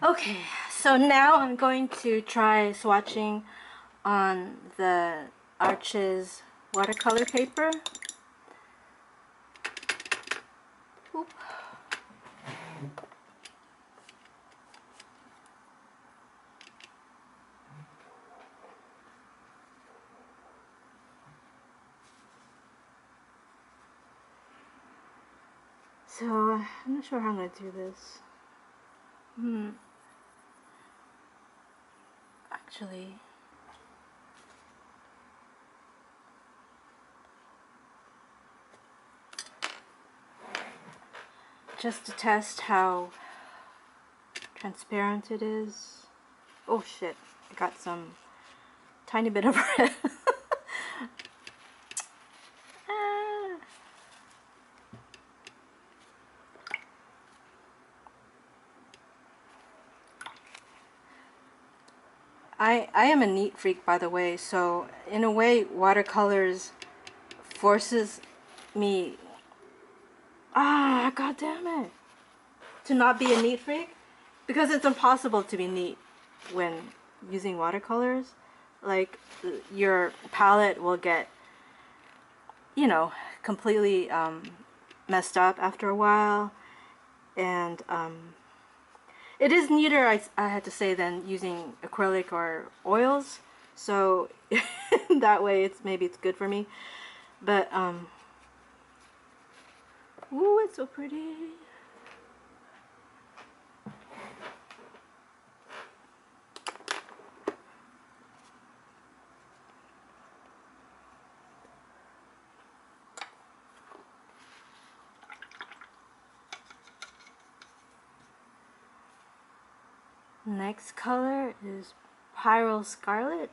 Okay, so now I'm going to try swatching on the Arches watercolor paper. Oop. So I'm not sure how I'm going to do this. Actually, just to test how transparent it is. Oh shit, I got some tiny bit of red. Ah. I am a neat freak, by the way, so in a way watercolors forces me, god damn it, to not be a neat freak, because it's impossible to be neat when using watercolors. Like, your palette will get, you know, completely messed up after a while, and it is neater, I had to say, than using acrylic or oils, so that way maybe it's good for me. But ooh, it's so pretty. Next color is Pyro Scarlet.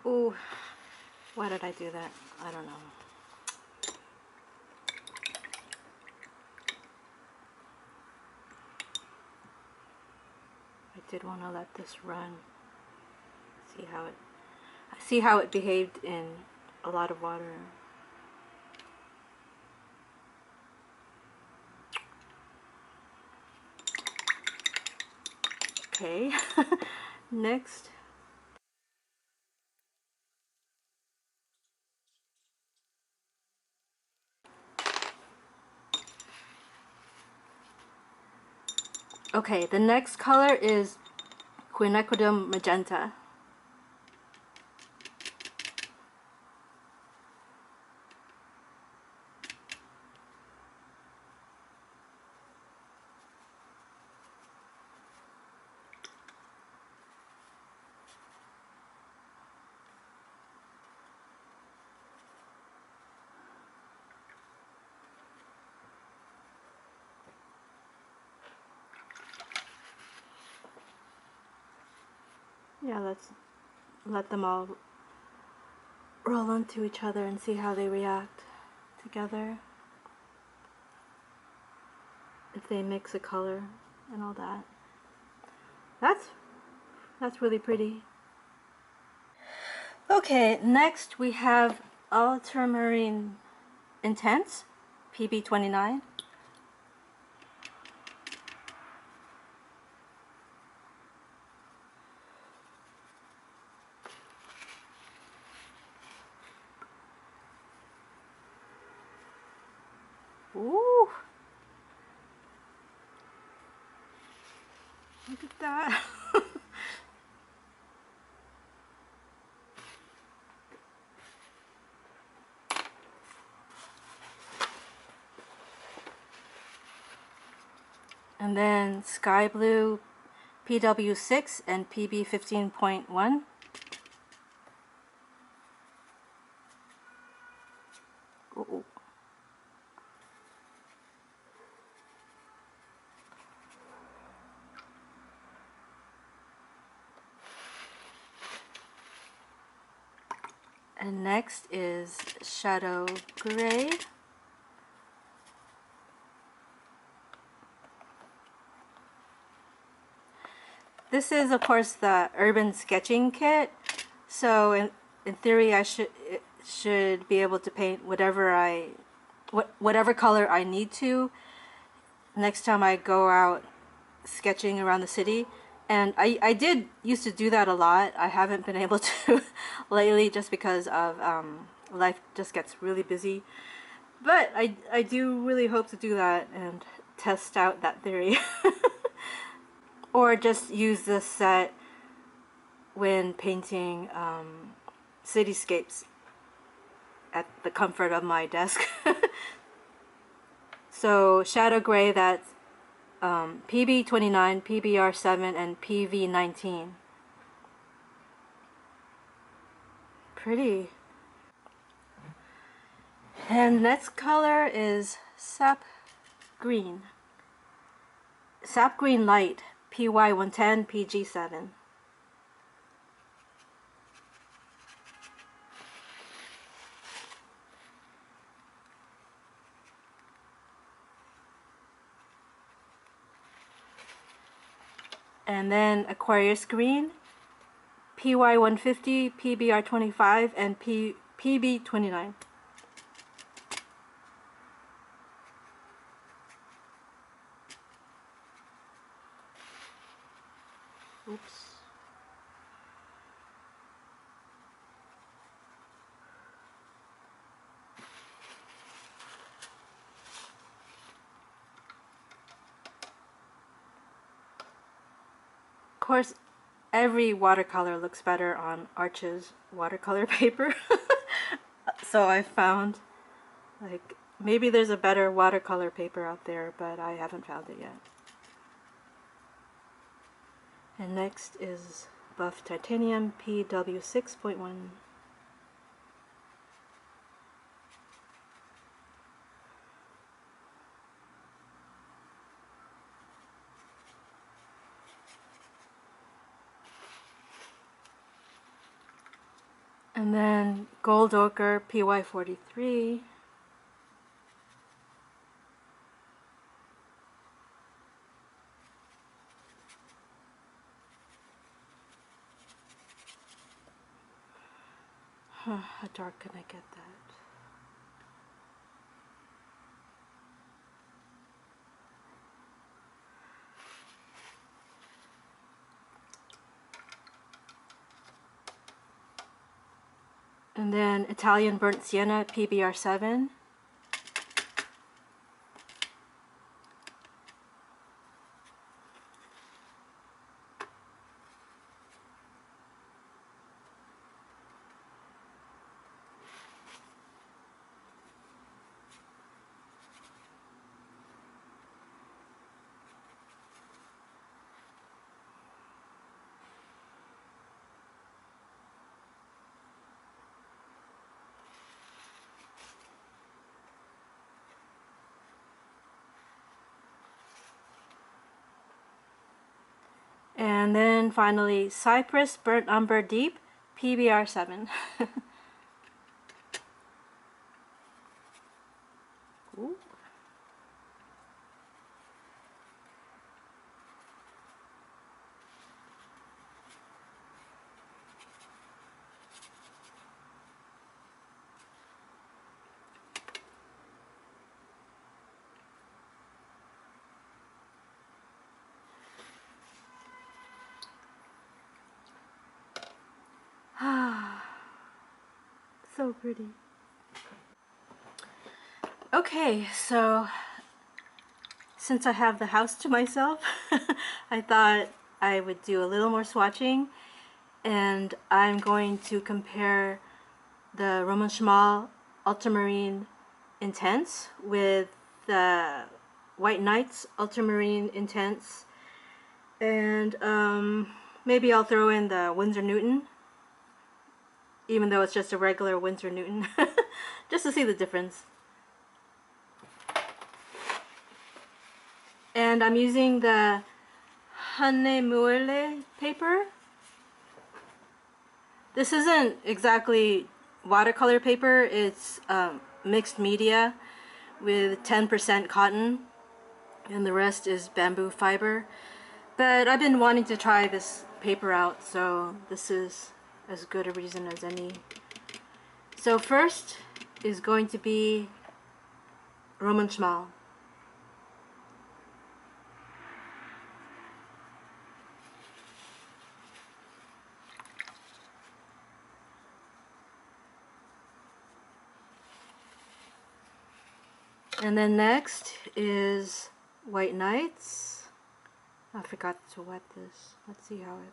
Ooh, why did I do that? I don't know. I did want to let this run. See how it behaved in a lot of water. Okay. Next. Okay, the next color is Quinacridone Magenta. Yeah, let's let them all roll into each other and see how they react together. If they mix a color and all that. That's really pretty. Okay, next we have Ultramarine Intense, PB29. Ooh! Look at that! And then Sky Blue, PW6 and PB15.1. Ooh. And next is shadow gray. This is, of course, the urban sketching kit. So in theory, I should be able to paint whatever color I need to next time I go out sketching around the city. And I did used to do that a lot. I haven't been able to lately just because of life just gets really busy. But I do really hope to do that and test out that theory. Or just use this set when painting cityscapes at the comfort of my desk. So shadow gray, that's PB29, PBR7, and PV19. Pretty. And the next color is sap green. Sap green light, PY110, PG7. And then Aquarius green, PY150, PBR25, and PB29. Oops. Of course, every watercolor looks better on Arch's watercolor paper. So I found, like, maybe there's a better watercolor paper out there, but I haven't found it yet. And next is buff titanium, PW6.1. And then gold ochre, PY43. How dark can I get that? And then Italian burnt sienna, PBR7. And then finally, Cypress Burnt Umber Deep, PBR7. Ooh. So pretty. Okay, so since I have the house to myself, I thought I would do a little more swatching, and I'm going to compare the Roman Szmal Ultramarine Intense with the White Nights Ultramarine Intense, and maybe I'll throw in the Winsor Newton, even though it's just a regular Winsor Newton, just to see the difference. And I'm using the Honey paper. This isn't exactly watercolor paper. It's mixed media with 10% cotton, and the rest is bamboo fiber. But I've been wanting to try this paper out, so this is as good a reason as any. So first is going to be Roman Szmal. And then next is White Nights. I forgot to wet this. Let's see how it...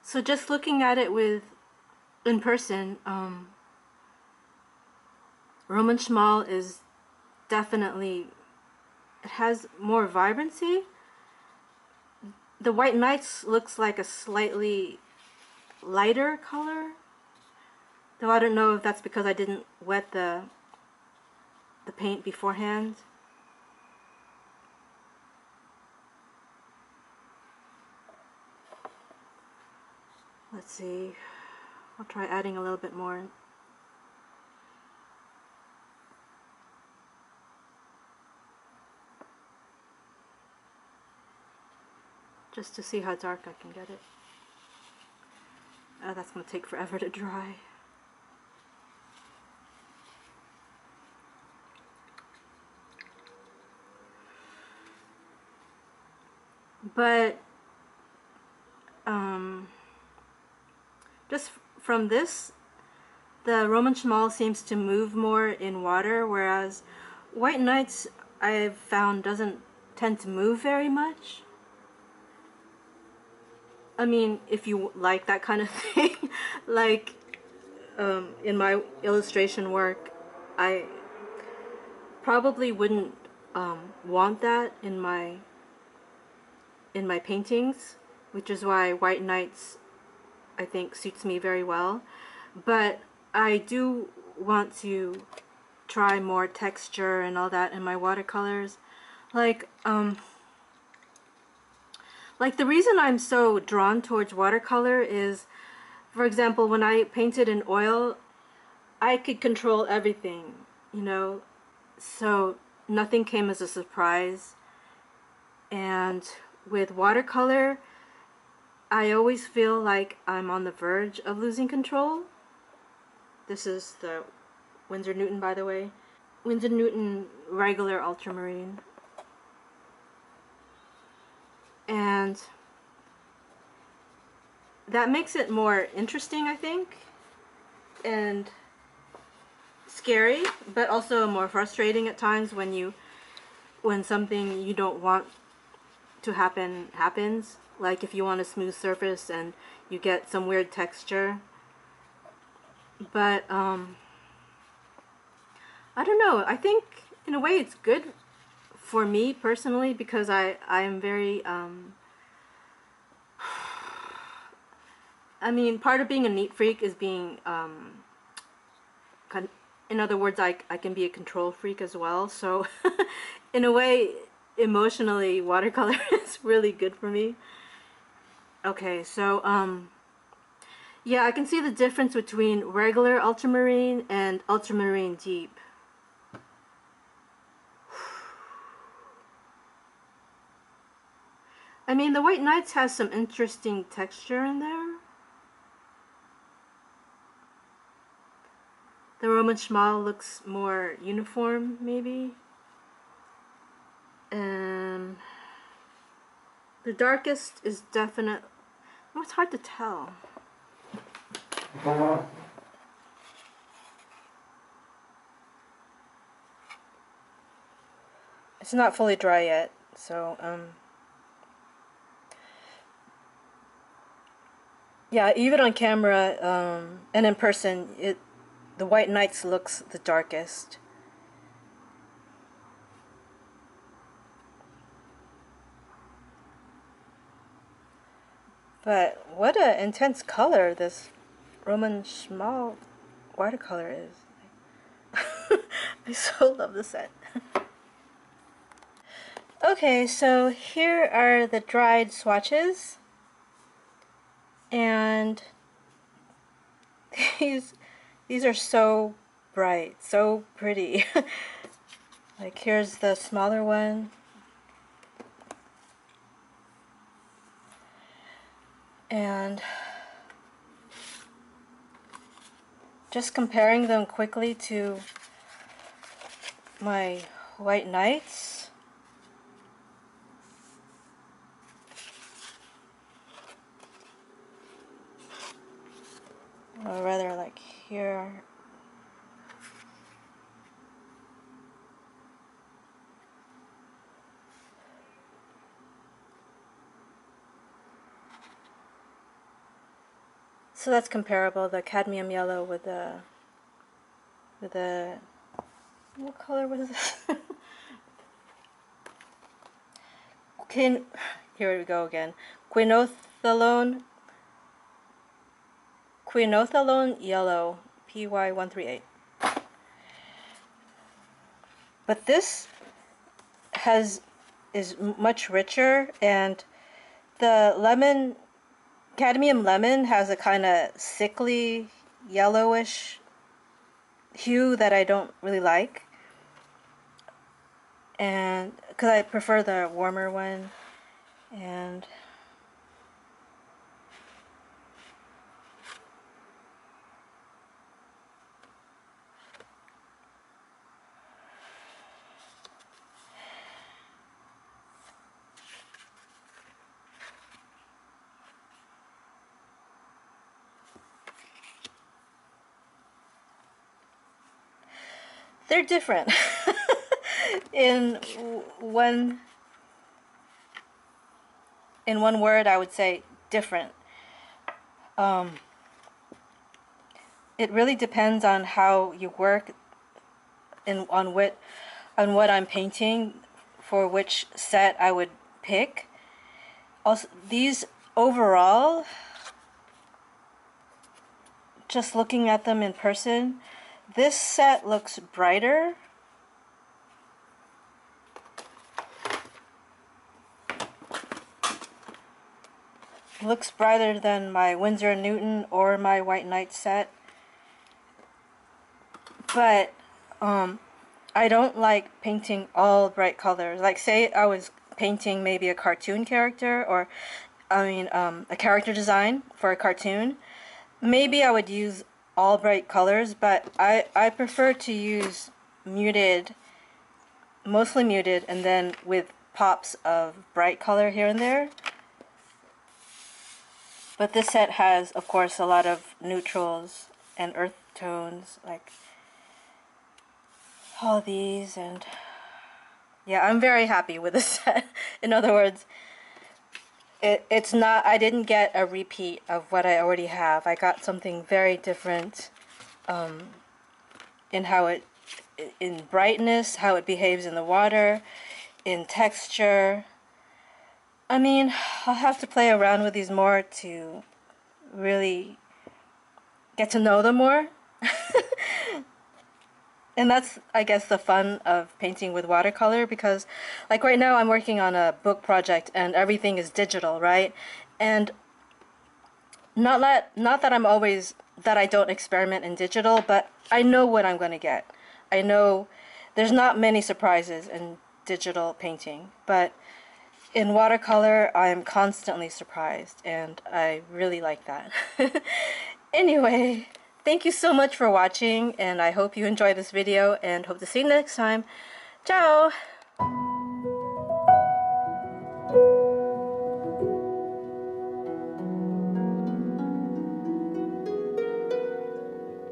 So just looking at it in person, Roman Szmal is definitely, it has more vibrancy. The White Nights looks like a slightly lighter color, though I don't know if that's because I didn't wet the paint beforehand. Let's see, I'll try adding a little bit more. Just to see how dark I can get it. That's going to take forever to dry. But just from this, the Roman Szmal seems to move more in water, whereas White Nights I've found doesn't tend to move very much. I mean, if you like that kind of thing, like in my illustration work, I probably wouldn't want that in my paintings, which is why White Nights I think suits me very well. But I do want to try more texture and all that in my watercolors. Like the reason I'm so drawn towards watercolor is, for example, when I painted in oil, I could control everything, you know, so nothing came as a surprise. And with watercolor, I always feel like I'm on the verge of losing control. This is the Winsor Newton, by the way. Winsor Newton regular ultramarine. And that makes it more interesting, I think, and scary, but also more frustrating at times when something you don't want to happen happens. Like if you want a smooth surface and you get some weird texture. But I don't know, I think in a way it's good for me personally, because I'm very I mean, part of being a neat freak is being in other words, I can be a control freak as well. So in a way, emotionally, watercolor is really good for me. Okay, so yeah, I can see the difference between regular ultramarine and ultramarine deep. I mean, the White Nights has some interesting texture in there. The Roman Szmal looks more uniform, maybe. And the darkest is definite. Oh, it's hard to tell. It's not fully dry yet, so yeah, even on camera and in person, the White Nights looks the darkest. But what an intense color this Roman Szmal watercolor is. I so love the set. Okay, so here are the dried swatches, and these are so bright, so pretty. Like here's the smaller one. And just comparing them quickly to my white knights. Or rather like here. So that's comparable, the cadmium yellow with the what color was this? Here we go again. Quinothalone yellow, PY138. But this is much richer, and the cadmium lemon has a kind of sickly yellowish hue that I don't really like, and because I prefer the warmer one. And they're different. in one word, I would say different. It really depends on how you work and on what I'm painting, for which set I would pick. Also, these overall, just looking at them in person, this set looks brighter. Looks brighter than my Winsor & Newton or my White Knight set. But I don't like painting all bright colors. Like say I was painting maybe a cartoon character, or a character design for a cartoon, maybe I would use all bright colors, but I prefer to use muted, mostly muted, and then with pops of bright color here and there. But this set has, of course, a lot of neutrals and earth tones, like all these, and yeah, I'm very happy with this set. In other words, it's not, I didn't get a repeat of what I already have. I got something very different in in brightness, how it behaves in the water, in texture. I mean, I'll have to play around with these more to really get to know them more. And that's, I guess, the fun of painting with watercolor, because like right now I'm working on a book project and everything is digital, right? And not that I don't experiment in digital, but I know what I'm going to get. I know there's not many surprises in digital painting, but in watercolor I'm constantly surprised, and I really like that. Anyway, thank you so much for watching, and I hope you enjoyed this video, and hope to see you next time. Ciao!